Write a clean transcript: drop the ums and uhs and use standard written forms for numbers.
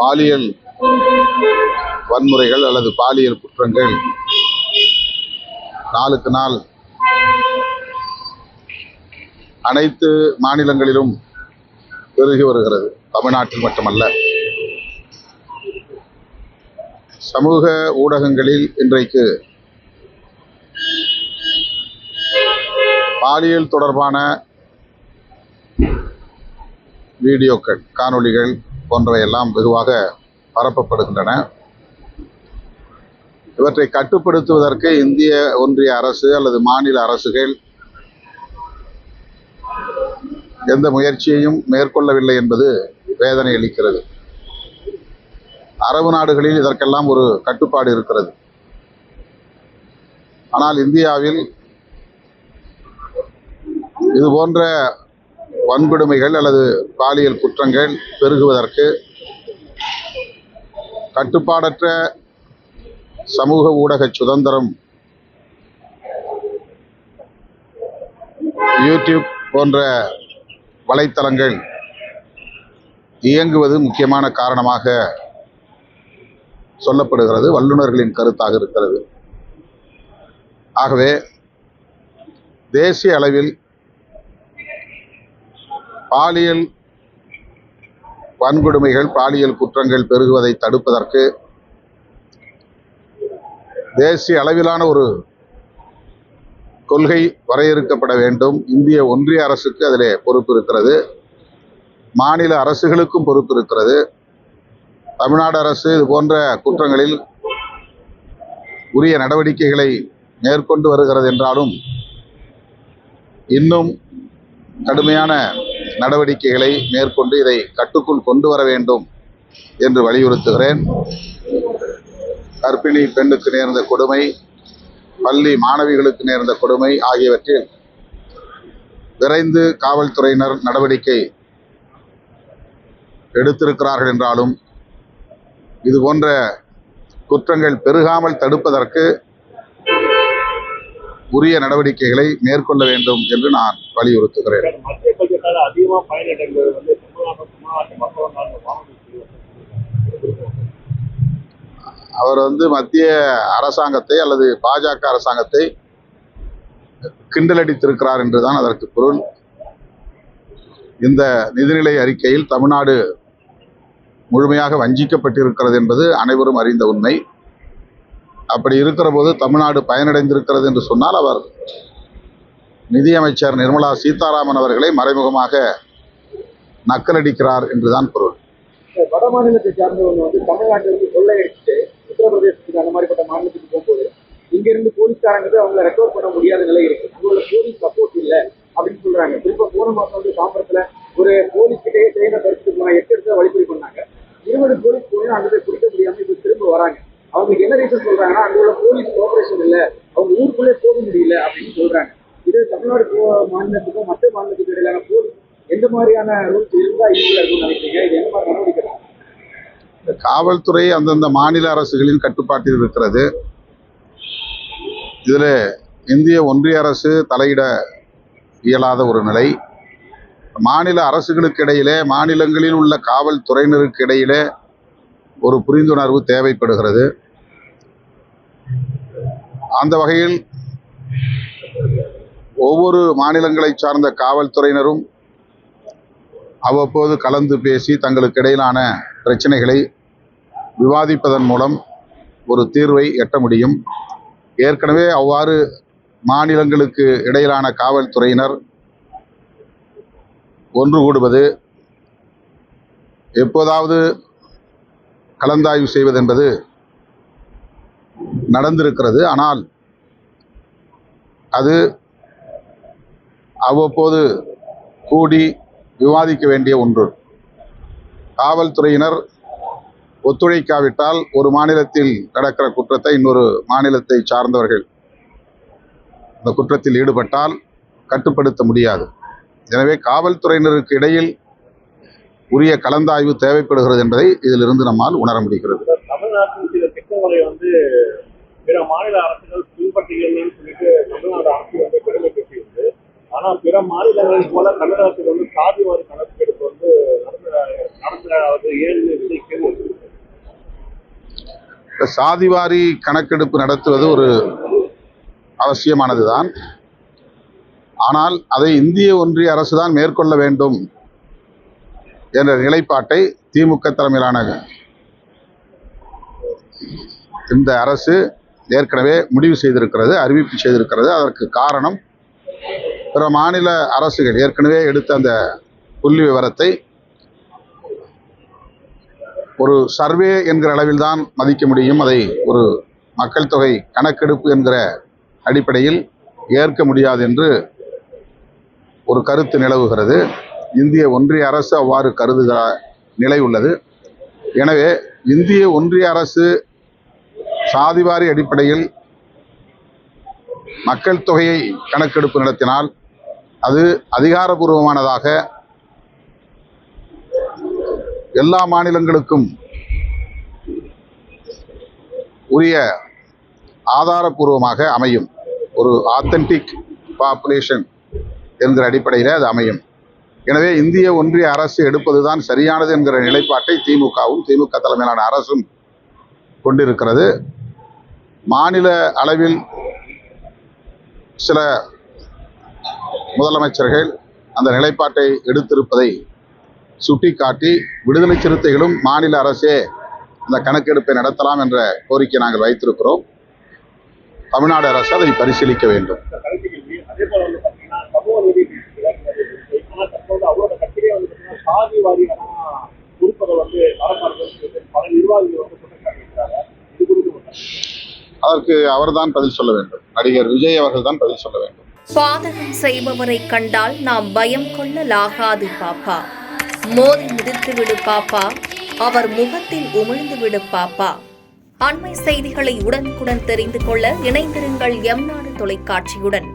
பாலியல் வன்முறைகள் அல்லது பாலியல் குற்றங்கள் நாளுக்கு நாள் அனைத்து மாநிலங்களிலும் பெருகி வருகிறது. தமிழ்நாட்டில் மட்டுமல்ல. சமூக ஊடகங்களில் இன்றைக்கு பாலியல் தொடர்பான வீடியோக்கள், காணொளிகள் போன்றவையெல்லாம் வெகுவாக பரப்பப்படுகின்றன. இவற்றை கட்டுப்படுத்துவதற்கு இந்திய ஒன்றிய அரசு அல்லது மாநில அரசுகள் எந்த முயற்சியையும் மேற்கொள்ளவில்லை என்பது வேதனை அளிக்கிறது. அரபு நாடுகளில் இதற்கெல்லாம் ஒரு கட்டுப்பாடு இருக்கிறது. ஆனால் இந்தியாவில் இது போன்ற வன்கொடுமைகள் அல்லது பாலியல் குற்றங்கள் பெருகுவதற்கு கட்டுப்பாடற்ற சமூக ஊடக சுதந்திரம், யூடியூப் போன்ற வலைத்தளங்கள் இயங்குவது முக்கியமான காரணமாக சொல்லப்படுகிறது. வல்லுநர்களின் கருத்தாக இருக்கிறது. ஆகவே தேசிய அளவில் பாலியல் வன்கொடுமைகள், பாலியல் குற்றங்கள் பெருகுவதை தடுப்பதற்கு தேசிய அளவிலான ஒரு கொள்கை வரையறுக்கப்பட வேண்டும். இந்திய ஒன்றிய அரசுக்கு அதிலே பொறுப்பு இருக்கிறது. மாநில அரசுகளுக்கும் பொறுப்பு இருக்கிறது. தமிழ்நாடு அரசு இது போன்ற குற்றங்களில் உரிய நடவடிக்கைகளை மேற்கொண்டு வருகிறது என்றாலும் இன்னும் கடுமையான நடவடிக்கைகளை மேற்கொண்டு இதை கட்டுக்குள் கொண்டு வர வேண்டும் என்று வலியுறுத்துகிறேன். கர்ப்பிணி பெண்ணுக்கு நேர்ந்த கொடுமை, பள்ளி மாணவிகளுக்கு நேர்ந்த கொடுமை ஆகியவற்றில் விரைந்து காவல்துறையினர் நடவடிக்கை எடுத்திருக்கிறார்கள் என்றாலும் இது போன்ற குற்றங்கள் பெருகாமல் தடுப்பதற்கு உரிய நடவடிக்கைகளை மேற்கொள்ள வேண்டும் என்று நான் வலியுறுத்துகிறேன். அவர் மத்திய அரசாங்கத்தை அல்லது பாஜக அரசாங்கத்தை கிண்டலடித்திருக்கிறார் என்றுதான் அதற்கு பொருள். இந்த நிதிநிலை அறிக்கையில் தமிழ்நாடு முழுமையாக வஞ்சிக்கப்பட்டிருக்கிறது என்பது அனைவரும் அறிந்த உண்மை. அப்படி இருக்கிற போது தமிழ்நாடு பயனடைந்திருக்கிறது என்று சொன்னால் அவர் நிதியமைச்சர் நிர்மலா சீதாராமன் அவர்களை மறைமுகமாக நக்கலடிக்கிறார் என்றுதான் பொருள். வட மாநிலத்தை சார்ந்தவங்க தமிழ்நாட்டிலிருந்து கொள்ளையடிச்சுட்டு உத்தரப்பிரதேசத்துக்கு அந்த மாதிரிப்பட்ட மாநிலத்துக்கு போகும்போது இங்கிருந்து போலீஸ்காரங்க அவங்களை ரெக்கவர் பண்ண முடியாத நிலை இருக்கு. அவங்களோட போலீஸ் சப்போர்ட் இல்லை அப்படின்னு சொல்றாங்க. குறிப்பா போன மாசம் தாம்பரத்துல ஒரு போலீஸ் கிட்டே ட்ரெயினை பறிச்சுட்டு போனா 8 இடத்துல வழிபறி பண்ணாங்க. 20 போலீஸ் போய் அங்கே போய் பிடிக்க முடியாம இப்ப திரும்ப வராங்க. அவங்களுக்கு என்ன ரீசன் சொல்றாங்கன்னா அங்கோட போலீஸ் கோஆபரேஷன் இல்லை, அவங்க ஊருக்குள்ளே போக முடியல அப்படின்னு சொல்றாங்க. இது தமிழ்நாடு மாநிலத்துக்கும் மற்ற மாநிலத்துக்கும் இடையிலான போலீஸ் எந்த மாதிரியான ரூல்ஸ் இருந்தா இருக்குன்னு நினைக்கிறீங்க? இது என்ன மாதிரி நடவடிக்கை? காவல்துறை அந்தந்த மாநில அரசுகளின் கட்டுப்பாட்டில் இருக்கிறது. இதில் இந்திய ஒன்றிய அரசு தலையிட இயலாத ஒரு நிலை. மாநில அரசுகளுக்கு இடையிலே, மாநிலங்களில் உள்ள காவல்துறையினருக்கு இடையிலே ஒரு புரிந்துணர்வு தேவைப்படுகிறது. அந்த வகையில் ஒவ்வொரு மாநிலங்களை சார்ந்த காவல்துறையினரும் அவ்வப்போது கலந்து பேசி தங்களுக்கு இடையிலான பிரச்சனைகளை விவாதிப்பதன் மூலம் ஒரு தீர்வை எட்ட முடியும். ஏற்கனவே அவ்வாறு மாநிலங்களுக்கு இடையிலான காவல்துறையினர் ஒன்று கூடுவது, எப்போதாவது கலந்தாய்வு செய்வது என்பது நடந்திருக்கிறது. ஆனால் அது அவ்வப்போது கூடி விவாதிக்க வேண்டிய ஒன்று. காவல்துறையினர் ஒத்துழைக்காவிட்டால் ஒரு மாநிலத்தில் நடக்கிற குற்றத்தை இன்னொரு மாநிலத்தை சார்ந்தவர்கள் அந்த குற்றத்தில் ஈடுபட்டால் கட்டுப்படுத்த முடியாது. எனவே காவல்துறையினருக்கு இடையில் உரிய கலந்தாய்வு தேவைப்படுகிறது என்பதை இதிலிருந்து நம்மால் உணர முடிகிறது. தமிழ்நாட்டில் சில திட்டங்களை பிற மாநில அரசுகள் பின்பற்றுகிறதுன்னு சொல்லிட்டு தமிழ்நாடு அரசு பெருமை பெற்றிருக்கு. ஆனால் பிற மாநிலங்கள் போல தமிழகத்தில் சாதிவாரி கணக்கெடுப்பு நடந்த ஏழு விதைக்கிறது சாதிவாரி கணக்கெடுப்பு நடத்துவது ஒரு அவசியமானதுதான். ஆனால் அதை இந்திய ஒன்றிய அரசு தான் மேற்கொள்ள வேண்டும் என்ற நிலைப்பாட்டை திமுக தலைமையிலான இந்த அரசு ஏற்கனவே முடிவு செய்திருக்கிறது, அறிவிப்பு செய்திருக்கிறது. அதற்கு காரணம் பிற மாநில அரசுகள் ஏற்கனவே எடுத்த அந்த புள்ளி விவரத்தை ஒரு சர்வே என்கிற அளவில் தான் மதிக்க முடியும். அதை ஒரு மக்கள் தொகை கணக்கெடுப்பு என்கிற அடிப்படையில் ஏற்க முடியாது என்று ஒரு கருத்து நிலவுகிறது. இந்திய ஒன்றிய அரசு அவ்வாறு கருதுகிற நிலை உள்ளது. எனவே இந்திய ஒன்றிய அரசு சாதிவாரி அடிப்படையில் மக்கள் தொகையை கணக்கெடுப்பு நடத்தினால் அது அதிகாரபூர்வமானதாக எல்லா மாநிலங்களுக்கும் உரிய ஆதாரபூர்வமாக அமையும். ஒரு ஆத்தென்டிக் பாப்புலேஷன் என்கிற அடிப்படையில் அது அமையும். எனவே இந்திய ஒன்றிய அரசு எடுப்பதுதான் சரியானது என்கிற நிலைப்பாட்டை திமுகவும் திமுக தலைமையிலான அரசும் கொண்டிருக்கிறது. மாநில அளவில் சில முதலமைச்சர்கள் அந்த நிலைப்பாட்டை எடுத்திருப்பதை சுட்டிக்காட்டி விடுதலை சிறுத்தைகளும் மாநில அரசே அந்த கணக்கெடுப்பை நடத்தலாம் என்ற கோரிக்கை நாங்கள் வைத்திருக்கிறோம். தமிழ்நாடு அரசு அதை பரிசீலிக்க வேண்டும். அதே போல வந்து பாத்தீங்கன்னா சமூக நீதி தற்போது அவரோட கட்சியிலே வந்து பாத்தீங்கன்னா சாதி வாரியான உறுப்பதை வந்து வரமாறுதல் பல நிர்வாகிகள் வந்து குற்றம் சாட்டியிருக்கிறாங்க. இது குறித்து அதற்கு அவர்தான் பதில் சொல்ல வேண்டும். நடிகர் விஜய் அவர்கள் தான் பதில் சொல்ல வேண்டும். பாதகம் செய்பவரை கண்டால் நாம் பயம் கொள்ளலாகாது பாப்பா, மோதி மிதித்து விடு பாப்பா, அவர் முகத்தில் உமிழ்ந்து விடு பாப்பா. அண்மை செய்திகளை உடனுக்குடன் தெரிந்து கொள்ள இணைந்திருங்கள் எம் நாடு தொலைக்காட்சியுடன்.